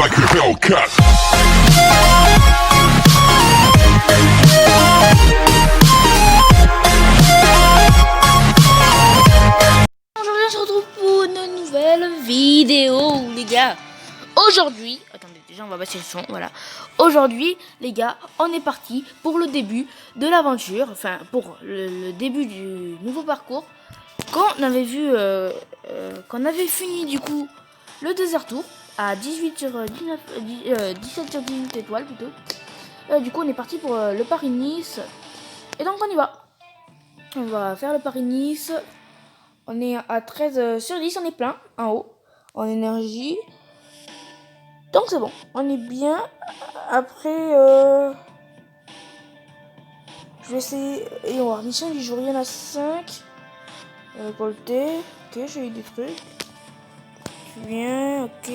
like a Hellcat. Aujourd'hui on se retrouve pour une nouvelle vidéo les gars. Aujourd'hui, attendez déjà on va passer le son, voilà. Aujourd'hui les gars, on est parti pour le début de l'aventure, enfin pour le début du nouveau parcours. Qu'on avait vu, qu'on avait fini du coup le désert tour à 18 sur 19, 17 sur 18 étoiles plutôt. Du coup on est parti pour le Paris-Nice. Et donc on y va. On va faire le Paris-Nice. On est à 13 sur 10, on est plein en haut en énergie. Donc c'est bon, on est bien. Après, je vais essayer. Et on va voir mission du jour, il y en a 5. Récolter. Ok, j'ai eu des trucs. Je viens, ok.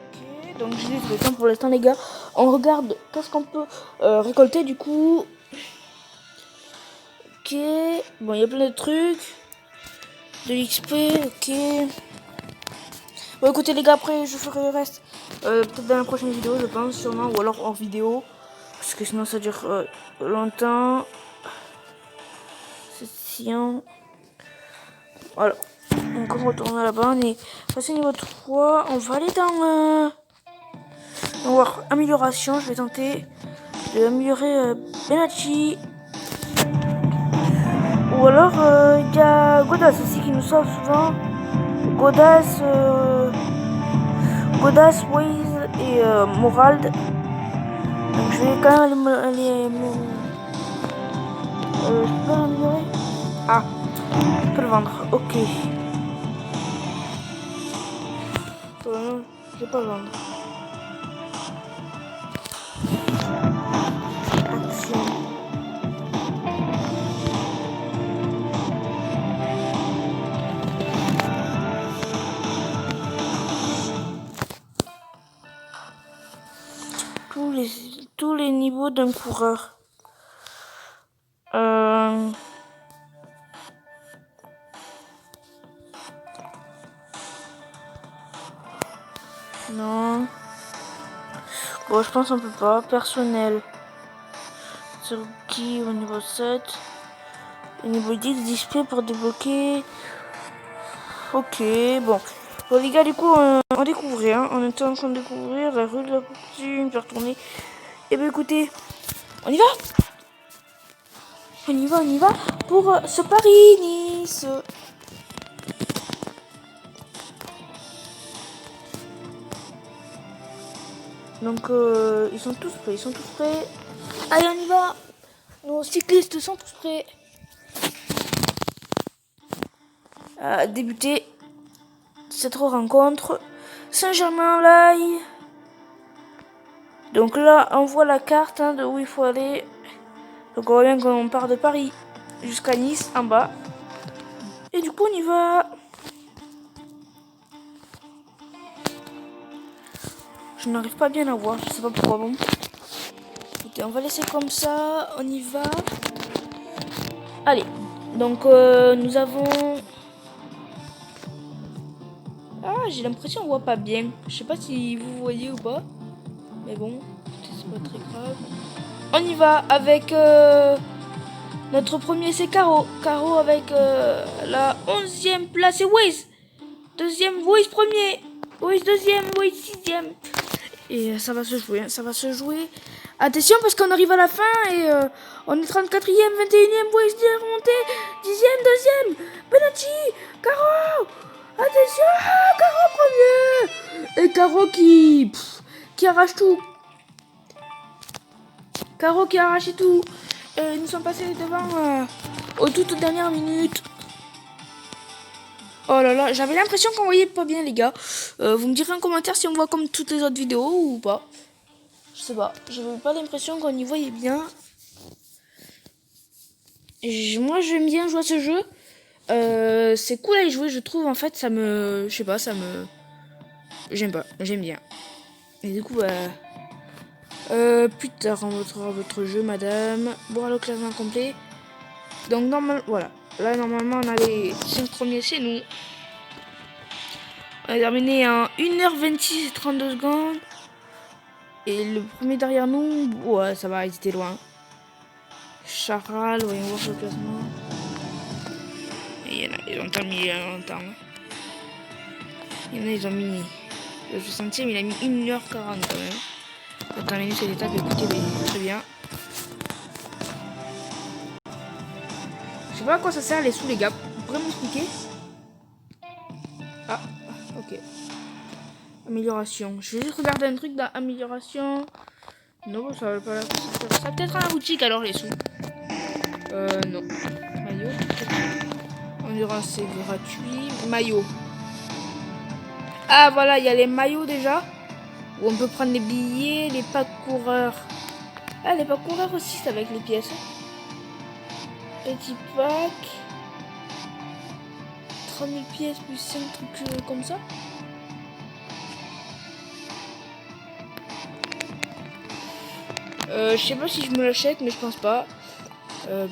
Ok, donc j'ai des trucs pour l'instant, les gars. On regarde qu'est-ce qu'on peut récolter du coup. Ok, bon, il y a plein de trucs. De l'XP, ok. Bon, écoutez, les gars, après je ferai le reste. Peut-être dans la prochaine vidéo, je pense, sûrement. Ou alors en vidéo. Parce que sinon ça dure longtemps. C'est chiant. Voilà. Donc on retourne là-bas. On est passé niveau 3. On va aller dans... on va voir amélioration. Je vais tenter d'améliorer Benachi. Ou alors il y a Godas aussi qui nous sauve souvent. Godas, Waze et Morald. Donc je vais quand même aller je peux l'améliorer. Ah, je peux le vendre, ok. Je vais pas le vendre. Action. Tous les niveaux d'un coureur. Non. Bon, je pense qu'on peut pas. Personnel. Sur qui au niveau 7. Au niveau 10, display pour débloquer. Ok, bon. Bon, les gars, du coup, on découvrait. Hein. On était en train de découvrir la rue de la fortune, faire tourner. Et ben écoutez, on y va. On y va pour ce Paris-Nice. Donc, ils sont tous prêts, Allez, on y va. Nos cyclistes sont tous prêts à débuter cette rencontre. Saint-Germain-en-Laye. Donc là, on voit la carte de où il faut aller. Donc on voit bien qu'on part de Paris jusqu'à Nice, en bas. Et du coup, on y va. Je n'arrive pas bien à voir, je sais pas pourquoi. Bon. Écoutez, on va laisser comme ça, on y va. Allez, donc nous avons... Ah, j'ai l'impression qu'on voit pas bien. Je sais pas si vous voyez ou pas. Mais bon, c'est pas très grave. On y va avec notre premier, c'est Caro. Caro avec la 11e place, c'est Waze. Deuxième, Waze premier. Waze deuxième, Waze sixième. Et ça va se jouer, hein, ça va se jouer. Attention parce qu'on arrive à la fin et on est 34e, 21e, Waze remonté, 10e, 2e, Benachi, Caro. Attention, Caro premier. Et Caro qui arrache tout. Caro qui a arraché tout. Et nous sommes passés devant aux toutes dernières minutes. Oh là là, j'avais l'impression qu'on voyait pas bien les gars. Vous me direz en commentaire si on voit comme toutes les autres vidéos ou pas. Je sais pas, j'avais pas l'impression qu'on y voyait bien. Moi j'aime bien jouer à ce jeu. C'est cool à y jouer, je trouve. En fait, ça me... Je sais pas, ça me... J'aime pas, j'aime bien. Et du coup, plus tard on montrera votre jeu, madame. Bon, le classement complet. Donc, voilà. Là, normalement, on a les 5 premiers, c'est nous. On a terminé en 1h26 et 32 secondes. Et le premier derrière nous, ouais, ça va, ils étaient loin. Charal, voyons voir le classement. Et il y en a, ils ont terminé il y a longtemps. Il y en a, ils ont mis. Le 60e, il a mis 1h40 quand même. Pour terminer cette étape, écoutez, très bien. Je sais pas à quoi ça sert les sous, les gars. Vous pourrez m'expliquer? Ah, ok. Amélioration. Je vais juste regarder un truc dans amélioration. Non, ça va pas. Ça peut-être à la boutique alors les sous. Non. Maillot. Endurance, c'est gratuit. Maillot. Ah, voilà, il y a les maillots déjà. Où on peut prendre les billets, les packs coureurs. Ah, les packs coureurs aussi, c'est avec les pièces. Petit pack. 3000 pièces plus 5 trucs comme ça. Je sais pas si je me l'achète, mais je pense pas.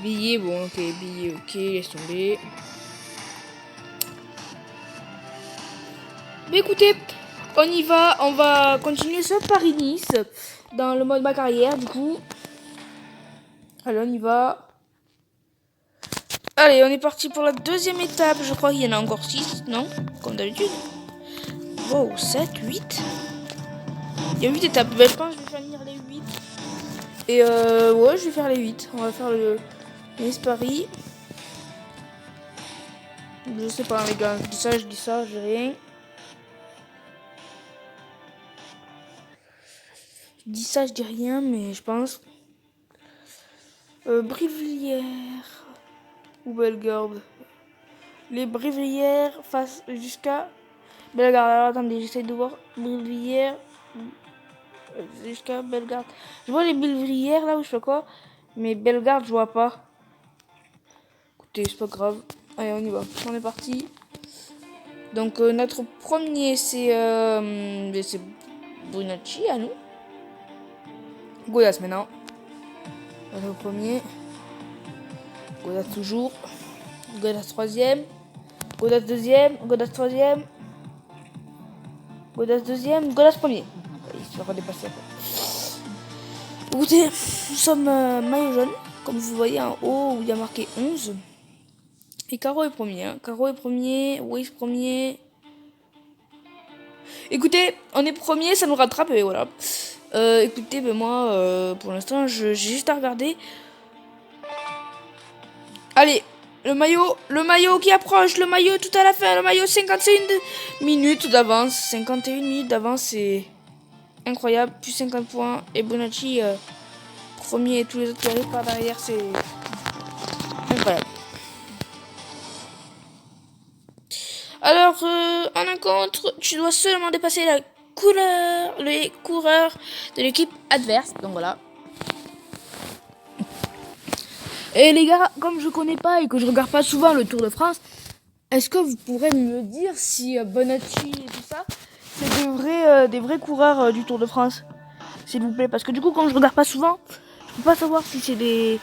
Billets, bon, ok, billets, ok, laisse tomber. Mais écoutez, on y va, on va continuer ce Paris-Nice dans le mode ma carrière, du coup. Allez, on y va. Allez, on est parti pour la deuxième étape. Je crois qu'il y en a encore 6, non? Comme d'habitude. Wow, 7, 8. Il y a 8 étapes. Ben, je pense que je vais finir les 8. Et ouais, je vais faire les 8. On va faire le Nice Paris. Je sais pas, les gars. Je dis ça, j'ai rien. Je dis ça, je dis rien, mais je pense. Brivillière ou Bellegarde. Les Brivillières face jusqu'à Bellegarde. Alors attendez, j'essaie de voir Brivillière jusqu'à Bellegarde. Je vois les Brivillières là où je fais quoi, mais Bellegarde je vois pas. Écoutez, c'est pas grave. Allez, on y va. On est parti. Donc notre premier c'est Brunacci à nous. Godas maintenant. Notre premier. Godas toujours. Godas troisième. Godas deuxième. Godas troisième. Godas deuxième. Godas premier. Il se fera dépasser après. Écoutez, nous sommes maillot jaune. Comme vous voyez en haut où il y a marqué 11. Et Caro est premier. Hein. Caro est premier. Waze premier. Écoutez, on est premier, ça nous rattrape et voilà. Écoutez, ben moi, pour l'instant, j'ai juste à regarder. Allez, le maillot qui approche, le maillot tout à la fin, le maillot 51 minutes d'avance. 51 minutes d'avance, c'est incroyable. Plus 50 points. Et Bonacci, premier et tous les autres qui arrivent par derrière, c'est incroyable. Alors, en encontre, tu dois seulement dépasser les coureurs de l'équipe adverse. Donc voilà. Et les gars, comme je connais pas et que je regarde pas souvent le Tour de France, est-ce que vous pourrez me dire si Bonacci et tout ça, c'est des vrais coureurs du Tour de France, s'il vous plaît? Parce que du coup, comme je regarde pas souvent, je peux pas savoir si c'est des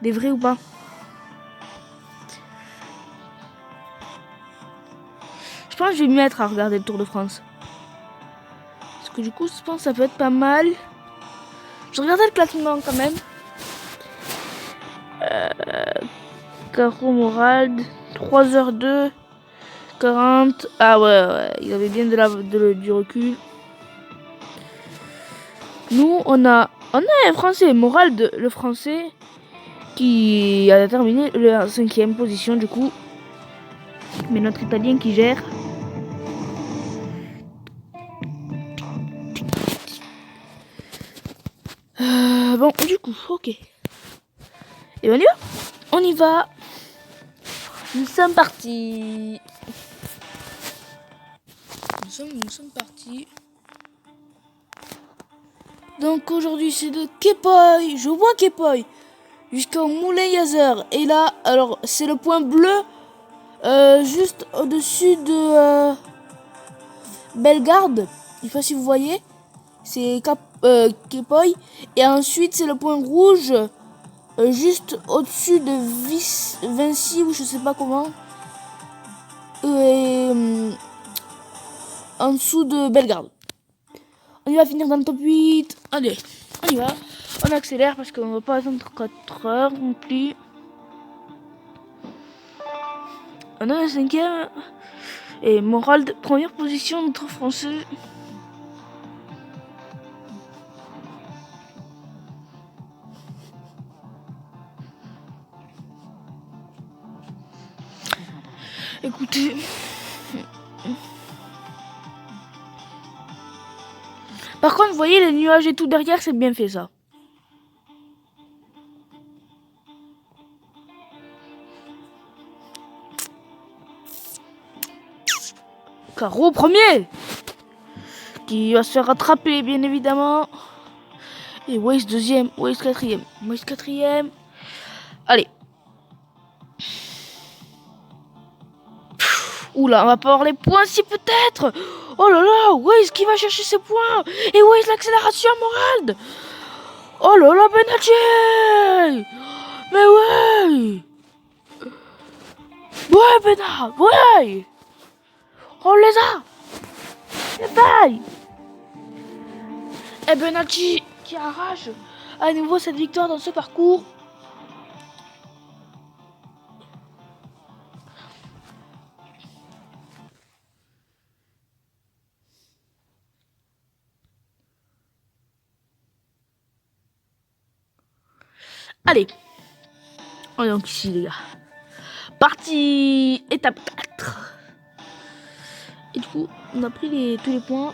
vrais ou pas. Je pense que je vais m'y mettre à regarder le Tour de France. Parce que du coup, je pense que ça peut être pas mal. Je regardais le classement quand même. Caro Morald, 3h02, 40. Ah ouais, il avait bien du recul. Nous, on a un Français, Morald, le Français, qui a terminé la 5e position du coup. Mais notre Italien qui gère. Bon, du coup, ok. Et on y va. On y va. Nous sommes partis. Nous sommes partis. Donc aujourd'hui c'est de Kepoy. Je vois Kepoy jusqu'au Moulin Yazer. Et là, alors c'est le point bleu juste au-dessus de Bellegarde. Je sais pas si vous voyez. C'est Kepoy. Et ensuite c'est le point rouge juste au-dessus de Vinci ou je sais pas comment. Et en dessous de Bellegarde. On y va finir dans le top 8. Allez, on y va. On accélère parce qu'on va pas attendre 4 heures non plus. On a la 5e. Et Morald, première position, notre français. Écoutez. Par contre, vous voyez les nuages et tout derrière, c'est bien fait ça. Caro premier, qui va se faire rattraper bien évidemment. Et Waze deuxième, Waze quatrième, Waze quatrième. Allez. Oula, on va pas avoir les points si peut-être. Oh là là, Waze qui va chercher ses points. Et Waze l'accélération Morald. Oh là là, Benadji. Mais ouais. Ouais, Benad, ouais. On les a. Les bails. Et Benadji qui arrache à nouveau cette victoire dans ce parcours. Allez, on est donc ici les gars. Partie étape 4. Et du coup, on a pris tous les points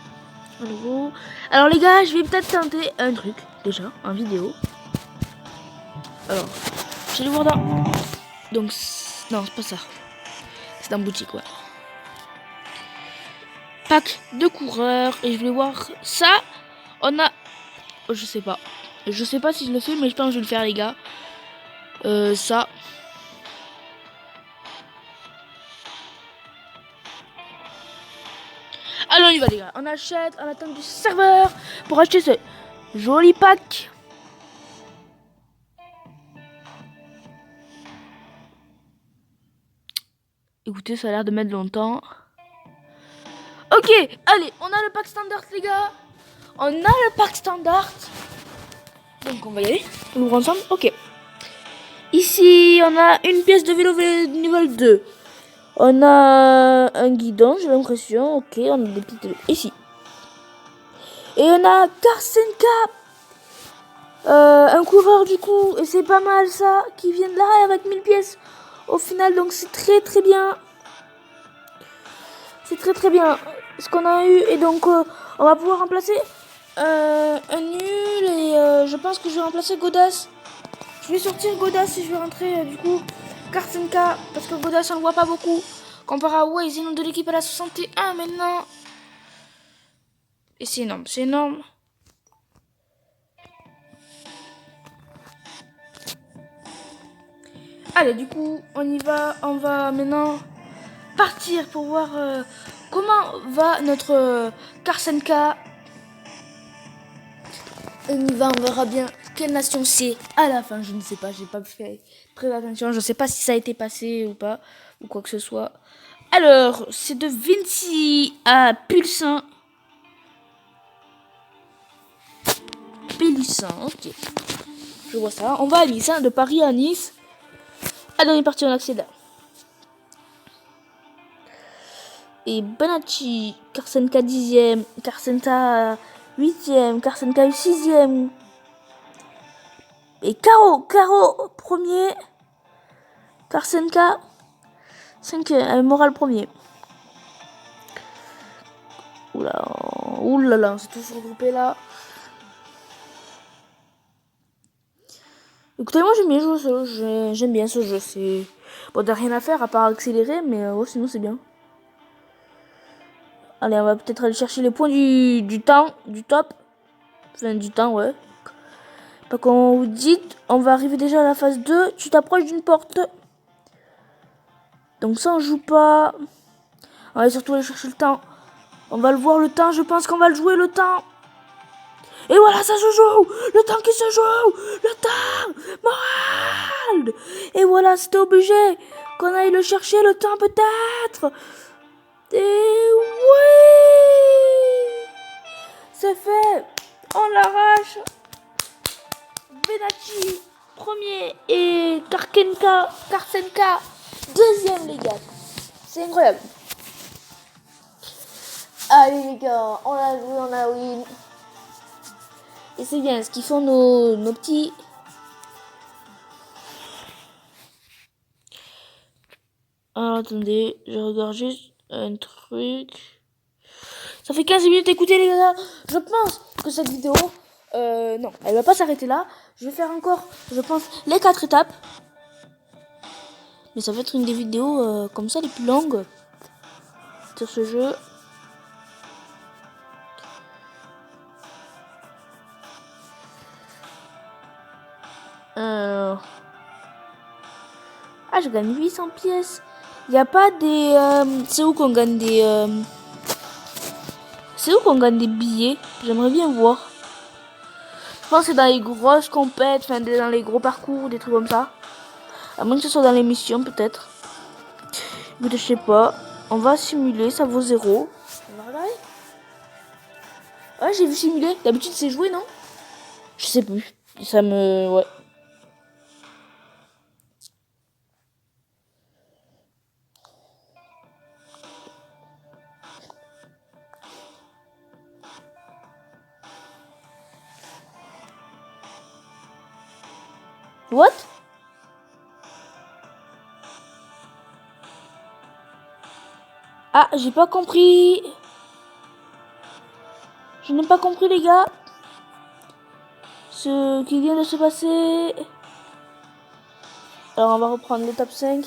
à nouveau. Alors les gars, je vais peut-être tenter un truc déjà en vidéo. Alors, je vais voir dans... Donc, non, c'est pas ça. C'est dans boutique, ouais. Pack de coureurs. Et je vais voir ça. On a... Oh, je sais pas. Je sais pas si je le fais, mais je pense que je vais le faire les gars. Ça. Alors on y va les gars. On achète, on attend du serveur pour acheter ce joli pack. Écoutez, ça a l'air de mettre longtemps. Ok, allez, on a le pack standard les gars. On a le pack standard. Donc on va y aller. On ouvre ensemble. Ok. Ici, on a une pièce de vélo niveau 2. On a un guidon, j'ai l'impression. Ok, on a des petites... Ici. Et on a Karsenka. Un coureur du coup. Et c'est pas mal ça. Qui vient de là avec 1000 pièces. Au final, donc c'est très très bien. C'est très très bien ce qu'on a eu. Et donc, on va pouvoir remplacer un nul. Et je pense que je vais remplacer Godas. Je vais sortir Godas et je vais rentrer du coup Karsenka. Parce que Godas, on le voit pas beaucoup. Comparé à Waze, le nom de l'équipe à la 61 maintenant. Et c'est énorme, c'est énorme. Allez, du coup, on y va. On va maintenant partir pour voir comment va notre Karsenka. On y va, on verra bien quelle nation c'est à la fin. Je ne sais pas, j'ai pas fait très attention. Je ne sais pas si ça a été passé ou pas, ou quoi que ce soit. Alors, c'est de Vinci à Pulsin. Pélussin, ok. Je vois ça. On va à Nice, hein, de Paris à Nice. Allez, on est parti, on accélère. Et Benadji, Karsenka 10e, Karsenka 8e, Karsenka 6e. Et Caro premier. Karsenka 5e, Moral premier. Oulala, on s'est tous regroupés là. Écoutez, moi j'aime bien jouer ce jeu, j'aime bien ce jeu, c'est... Bon, t'as rien à faire à part accélérer, mais sinon c'est bien. Allez, on va peut-être aller chercher les points du temps, du top. Enfin, du temps, ouais. Pas qu'on vous dit, on va arriver déjà à la phase 2, tu t'approches d'une porte. Donc ça, on joue pas. On va surtout aller chercher le temps. On va le voir, le temps, je pense qu'on va le jouer, le temps. Et voilà, ça se joue. Le temps qui se joue. Le temps. Moral. Et voilà, c'était obligé qu'on aille le chercher, le temps peut-être. Et oui. c'est fait. On l'arrache. Benacci, premier. Et Karsenka, deuxième, les gars. C'est incroyable. Allez, les gars, on a joué, on a win. Et c'est bien, ce qu'ils font nos petits... Alors, attendez, je regarde juste un truc. Ça fait 15 minutes, écoutez les gars. Je pense que cette vidéo, non, elle va pas s'arrêter là. Je vais faire encore, je pense, les 4 étapes. Mais ça va être une des vidéos comme ça, les plus longues sur ce jeu. Ah, je gagne 800 pièces. Il n'y a pas des... c'est où qu'on gagne des... C'est où qu'on gagne des billets? J'aimerais bien voir. Je pense que c'est dans les grosses compètes, enfin dans les gros parcours, des trucs comme ça. À moins que ce soit dans l'émission, peut-être. Mais je sais pas. On va simuler, ça vaut 0. On va regarder. Ouais, j'ai vu simuler. D'habitude, c'est joué, non? Je sais plus. Ça me... Ouais. What? Ah, j'ai pas compris. Je n'ai pas compris, les gars. Ce qui vient de se passer. Alors, on va reprendre l'étape 5.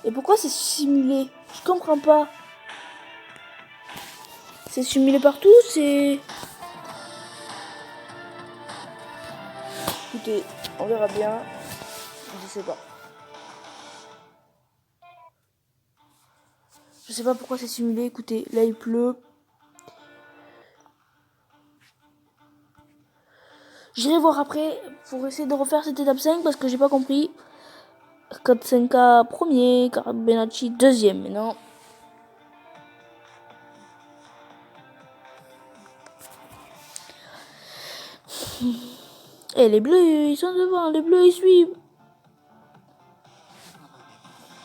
Et pourquoi c'est simulé? Je comprends pas. C'est simulé partout, c'est... Écoutez, on verra bien. Je sais pas. Je sais pas pourquoi c'est simulé. Écoutez, là il pleut. J'irai voir après pour essayer de refaire cette étape 5 parce que j'ai pas compris. 4-5K premier, Benacci deuxième, mais non. Et les bleus, ils sont devant, les bleus ils suivent.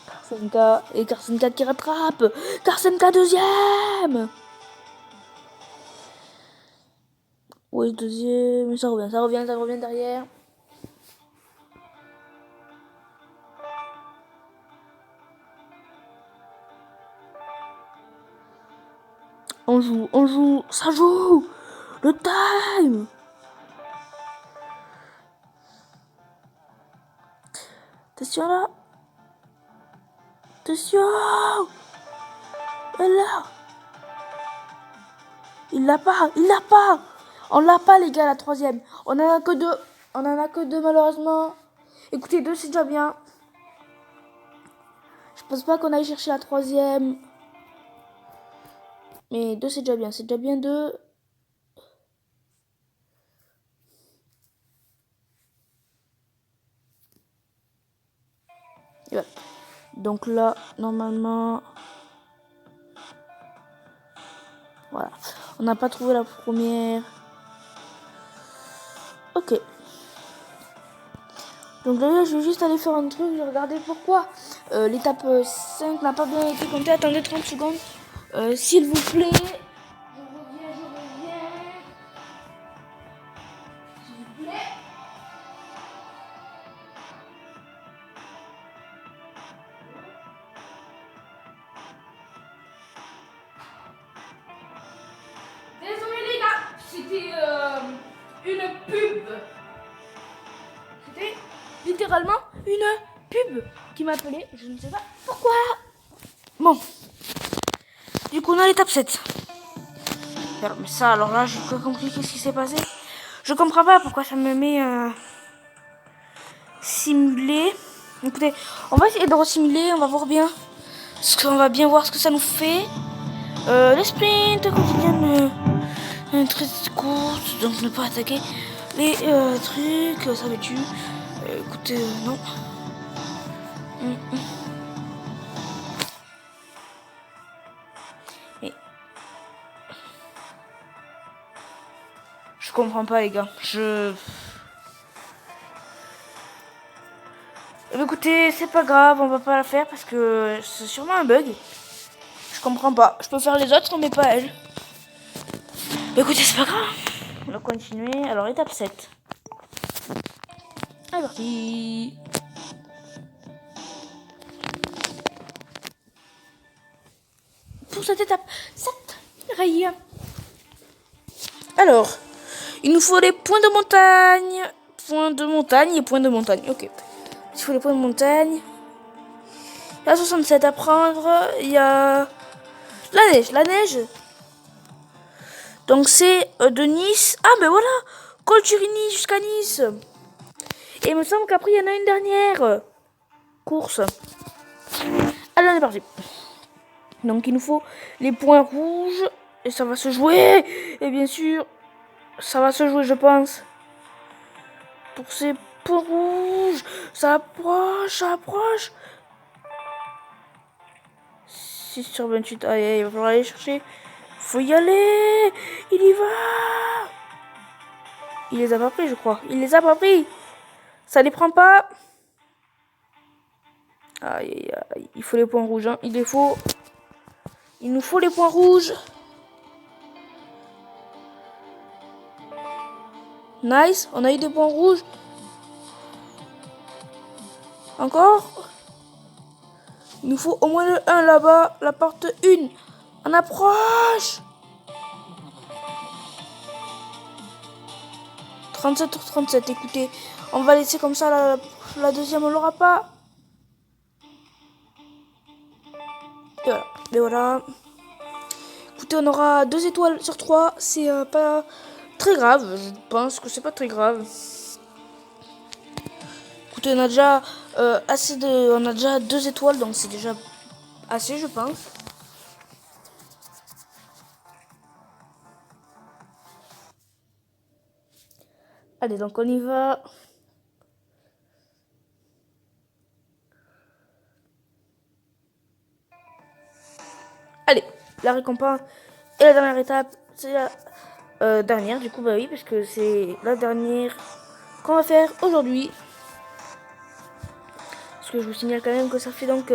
Karsenka, et Karsenka qui rattrape. Karsenka deuxième. Oui, deuxième, ça revient derrière. On joue, ça joue. Le time. Attention là. Attention. Et là. Il l'a pas. On l'a pas, les gars, la troisième. On en a que deux. Malheureusement. Écoutez, 2 c'est déjà bien. Je pense pas qu'on aille chercher la troisième. Mais 2 c'est déjà bien. C'est déjà bien 2. Ouais. Donc là, normalement... Voilà. On n'a pas trouvé la première. Ok. Donc là, je vais juste aller faire un truc. Je vais regarder pourquoi l'étape 5 n'a pas bien été comptée. Attendez 30 secondes. S'il vous plaît. Je reviens. S'il vous plaît. Désolé les gars, c'était une pub. C'était littéralement une pub qui m'appelait. Je ne sais pas pourquoi. Bon. Du coup, on a l'étape 7. Mais ça, alors là, j'ai pas compris qu'est-ce qui s'est passé. Je comprends pas pourquoi ça me met simulé. Écoutez, on va essayer de resimuler, on va voir bien. On va bien voir ce que ça nous fait. Les sprints quotidiennes, très courtes, donc ne pas attaquer les trucs, ça va tu. Écoutez, non. Je comprends pas, les gars. Écoutez, c'est pas grave, on va pas la faire parce que c'est sûrement un bug. Je comprends pas. Je peux faire les autres, mais pas elle. Écoutez, c'est pas grave. On va continuer. Alors, étape 7. Allez, parti. Pour cette étape 7, raye. Alors, il nous faut les points de montagne. Points de montagne et points de montagne. Ok. Il faut les points de montagne. Il y a 67 à prendre. Il y a la neige. La neige. Donc c'est de Nice. Ah ben voilà. Col Turini jusqu'à Nice. Et il me semble qu'après il y en a une dernière course. Allez, on est parti. Donc il nous faut les points rouges. Et ça va se jouer. Et bien sûr, ça va se jouer, je pense. Pour ces points rouges. Ça approche, ça approche. 6 sur 28. Allez, il va falloir aller chercher. Faut y aller. Il y va. Il les a pas pris, je crois. Il les a pas pris. Ça les prend pas. Aïe, aïe, aïe. Il faut les points rouges. Hein. Il nous faut les points rouges. Nice. On a eu des points rouges. Encore. Il nous faut au moins le 1 là-bas. La porte 1. On approche. 37 sur 37. Écoutez, on va laisser comme ça. La deuxième, on l'aura pas. Et voilà. Et voilà. Écoutez, on aura 2 étoiles sur 3. C'est pas très grave. Je pense que c'est pas très grave. Écoutez, on a déjà on a déjà 2 étoiles, donc c'est déjà assez, je pense. Allez, donc on y va. Allez, la récompense et la dernière étape, c'est la dernière, du coup, bah oui, parce que c'est la dernière qu'on va faire aujourd'hui. Parce que je vous signale quand même que ça fait donc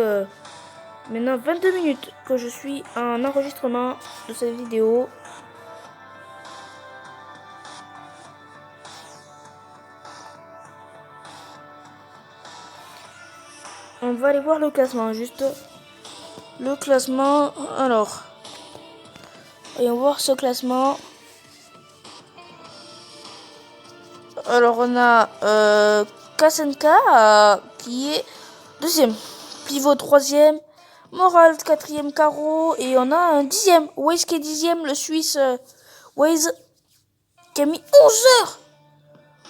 maintenant 22 minutes que je suis en enregistrement de cette vidéo. On va aller voir le classement, juste le classement. Alors, voyons voir ce classement. Alors, on a Kasenka qui est deuxième, Pivot troisième, Moral quatrième, Caro, et on a un dixième, Waze qui est dixième, le Suisse Waze qui a mis 11 heures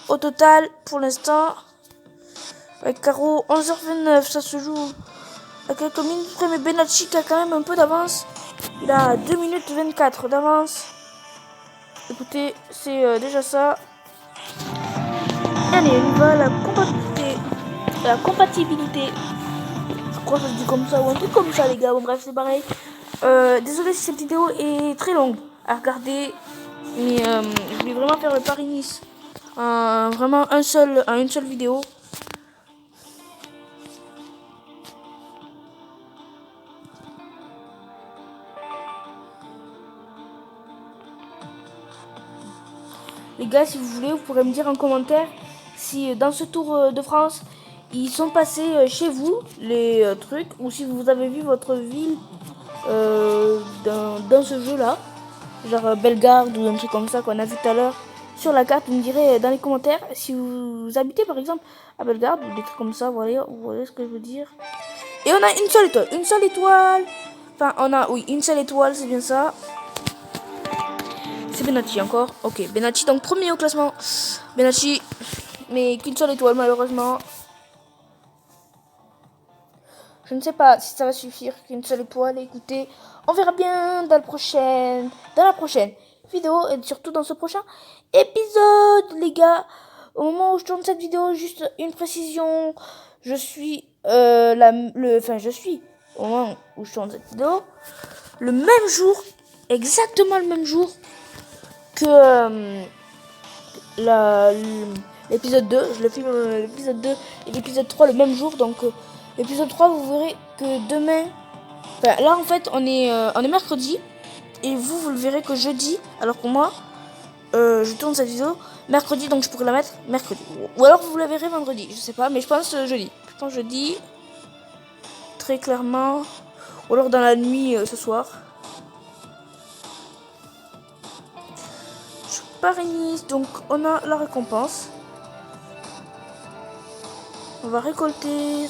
au total pour l'instant. Avec Caro 11h29, ça se joue à quelques minutes près, mais Benacci qui a quand même un peu d'avance. Il a 2 minutes 24 d'avance. Écoutez, c'est déjà ça. Allez, on y va, la compatibilité. La compatibilité. Je crois que ça se dit comme ça ou un truc comme ça, les gars. Bon, bref, c'est pareil. Désolé si cette vidéo est très longue à regarder. Mais je voulais vraiment faire le Paris-Nice. Vraiment une seule vidéo. Les gars, si vous voulez, vous pourrez me dire en commentaire si dans ce Tour de France, ils sont passés chez vous, les trucs, ou si vous avez vu votre ville dans ce jeu-là, genre Bellegarde ou un truc comme ça qu'on a vu tout à l'heure sur la carte. Vous me direz dans les commentaires si vous habitez par exemple à Bellegarde ou des trucs comme ça, vous voyez ce que je veux dire. Et on a une seule étoile, enfin on a, oui, une seule étoile, c'est bien ça. C'est Benacci encore. Ok, Benacci donc premier au classement. Benacci, mais qu'une seule étoile malheureusement. Je ne sais pas si ça va suffire qu'une seule étoile. Écoutez, on verra bien dans la prochaine vidéo et surtout dans ce prochain épisode, les gars. Au moment où je tourne cette vidéo, juste une précision. Je suis je suis au moment où je tourne cette vidéo le même jour, exactement le même jour que l'épisode 2. Je le filme l'épisode 2 et l'épisode 3 le même jour. Donc l'épisode 3, vous verrez que demain... Enfin, là en fait on est mercredi. Et vous le verrez que jeudi. Alors pour moi, je tourne cette vidéo mercredi. Donc je pourrais la mettre mercredi. Ou alors vous la verrez vendredi. Je sais pas, mais je pense jeudi. Je pense jeudi. Très clairement. Ou alors dans la nuit ce soir. Je parinise, donc on a la récompense. On va récolter.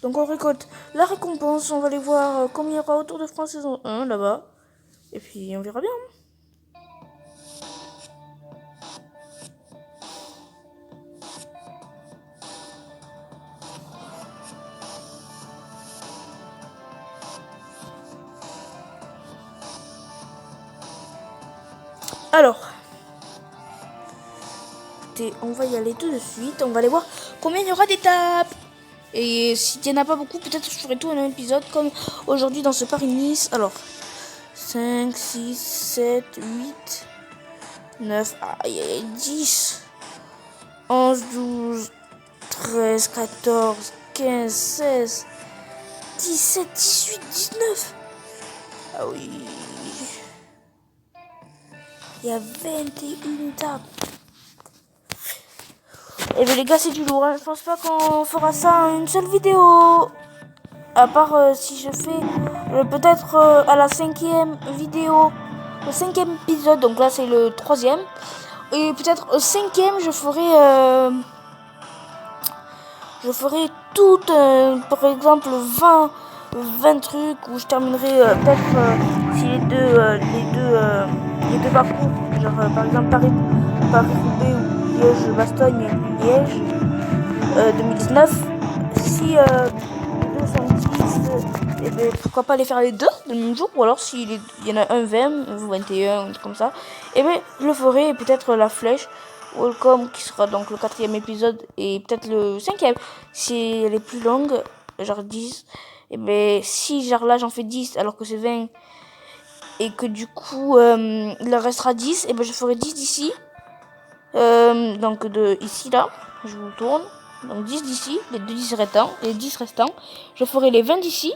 Donc on récolte la récompense. On va aller voir combien il y aura au Tour de France saison 1 là-bas. Et puis on verra bien. Alors, écoutez, on va y aller tout de suite. On va aller voir combien il y aura d'étapes. Et s'il n'y en a pas beaucoup, peut-être je ferai tout en un épisode comme aujourd'hui dans ce Paris-Nice. Alors, 5, 6, 7, 8, 9, 10, 11, 12, 13, 14, 15, 16, 17, 18, 19. Ah oui. Il y a 21 étapes. Et bien les gars, c'est du lourd, hein. Je pense pas qu'on fera ça en une seule vidéo. À part si je fais peut-être à la 5e vidéo, le 5e épisode, donc là c'est le 3e. Et peut-être au 5e je ferai tout, par exemple 20 trucs où je terminerai peut-être si les deux parcours, genre par exemple Paris-Roubaix ou Liège-Bastogne-Liège 2019. Si les deux sont 10, et ben, pourquoi pas les faire les deux le même jour, ou alors s'il y en a un 20 ou 21, un truc comme ça, et ben je le ferai. Et peut-être la flèche Welcome qui sera donc le 4e épisode et peut-être le 5e si elle est plus longue, genre 10. Et ben si genre là j'en fais 10 alors que c'est 20 et que du coup il en restera 10, et ben je ferai 10 d'ici, donc de ici là, je vous tourne, donc 10 d'ici, les 10 restants, je ferai les 20 d'ici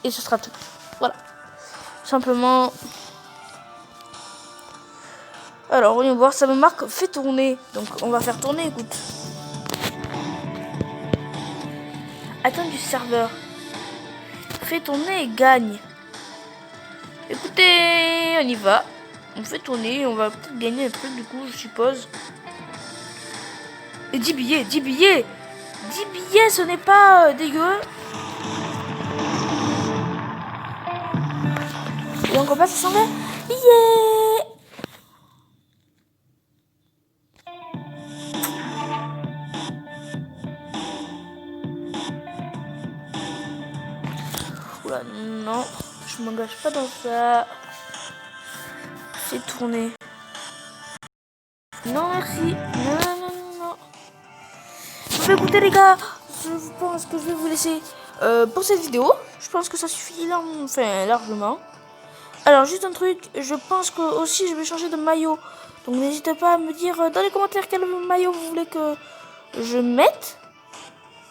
et ce sera tout. Voilà, simplement. Alors voyons voir, ça me marque fait tourner, donc on va faire tourner. Écoute, attends du serveur, fait tourner et gagne. Écoutez, on y va, on fait tourner, on va peut-être gagner un truc du coup, je suppose. Et 10 billets, 10 billets, 10 billets, ce n'est pas dégueu. Et donc on passe à 120 billets. Oula, non, je m'engage pas dans ça. C'est tourné. Non, merci. Non. Écoutez les gars, je pense que je vais vous laisser pour cette vidéo. Je pense que ça suffit largement. Alors juste un truc, je pense que aussi je vais changer de maillot. Donc n'hésitez pas à me dire dans les commentaires quel maillot vous voulez que je mette.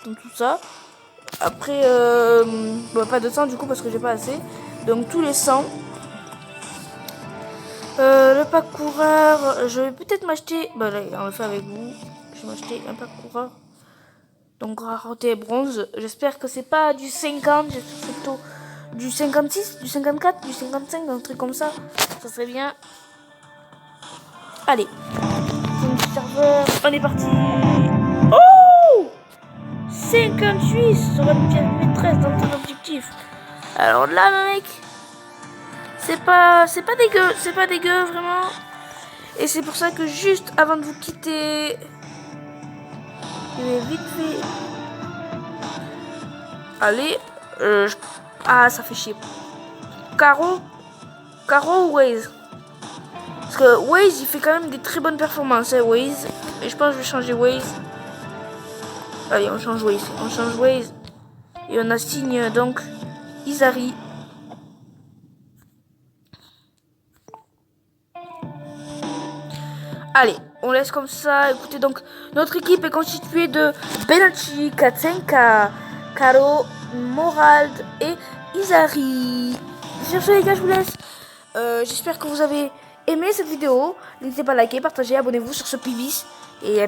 Donc tout ça. Après, pas de 100 du coup parce que j'ai pas assez. Donc tous les 100. Le pack coureur, je vais peut-être m'acheter. Bah là, on le fait avec vous. Je vais m'acheter un pack coureur. Donc rareté bronze. J'espère que c'est pas du 50, j'espère que c'est plutôt du 56, du 54, du 55, un truc comme ça. Ça serait bien. Allez. Donc, serveur, on est parti. Oh 58, ça va nous faire maîtresse dans ton objectif. Alors là, mec, c'est pas dégueu vraiment. Et c'est pour ça que juste avant de vous quitter, je vais vite fait. Allez, ça fait chier. Caro ou Waze? Parce que Waze, il fait quand même des très bonnes performances, hein, Waze. Et je pense que je vais changer Waze. Allez, on change Waze. Et on assigne donc Isari. Allez, on laisse comme ça. Écoutez, donc, notre équipe est constituée de Benacci, Katsenka, Karo, Morald et Izari. Sur ce, les gars, je vous laisse. J'espère que vous avez aimé cette vidéo. N'hésitez pas à liker, partager, abonnez-vous sur ce Pibis. Et